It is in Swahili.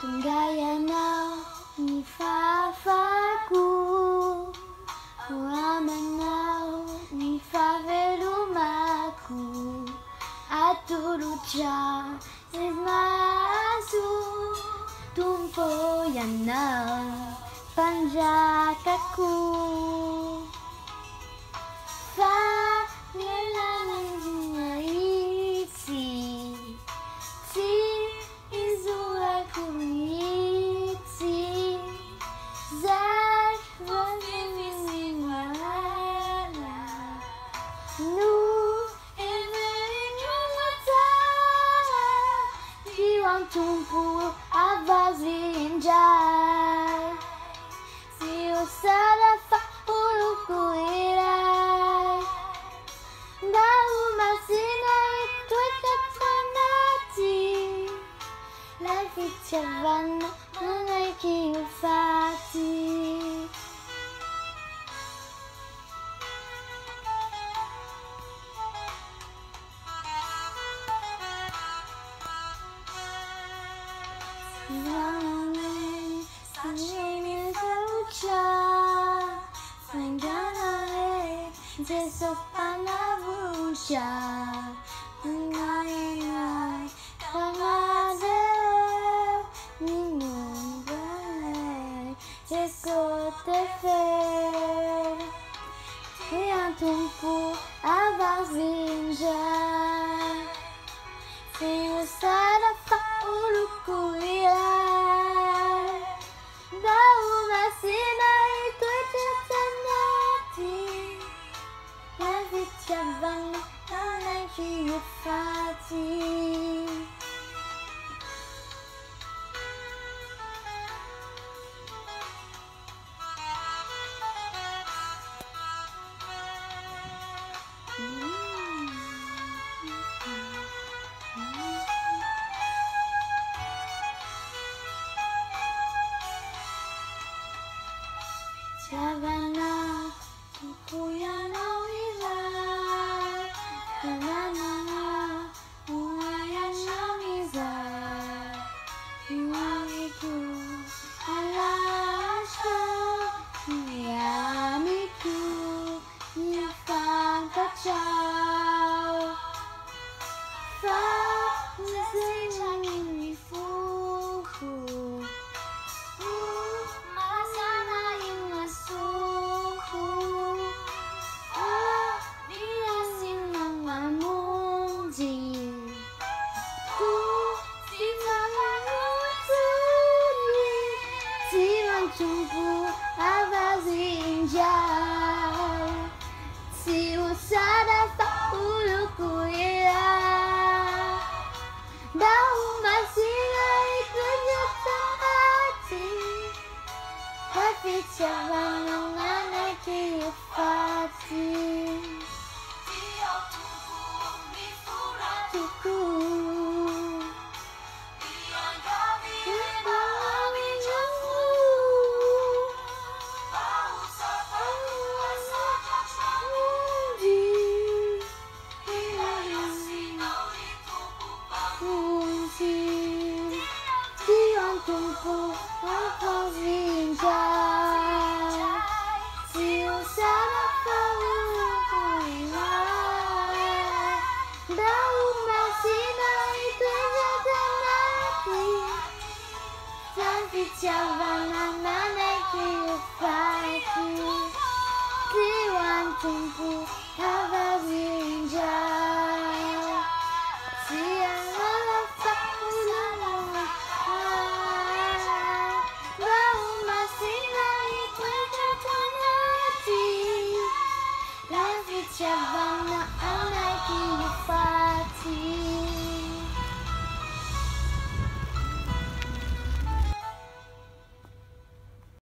Gaya na ni fafaku, Wamanao ni favelumaku, Atulucha Ismasu, Tumpo yana panjakaku. Tompo avazinjai, si o sarafa uluku irai, dau masina itu katanati, lagi cavana menaiki ufati. Ramen, sashimi saucha, Sanganae, Desopanavucha, Ngainai, Kamadeo, Ninungai, Jeskotefe, Intyahotompo avazinjai, se o sarafa uluku irai, da uma sina e tu tanati, la vita vana non che io fati. Savana, Kuyano Izai, Kanana, Uayasha Izai, Yuamiku, Alasha, Yamiku, Yafanta Chao, Fa, Nizini Fuku. Tompo avazinjai, se o sarafa uluku irai, da uma sina e tu tanati, la vita vana non che io fati. Tompo avazinjai, se o sarafa uluku irai, da uma sina e tu tanati, la vita vana non che io fati. Tompo avazinjai.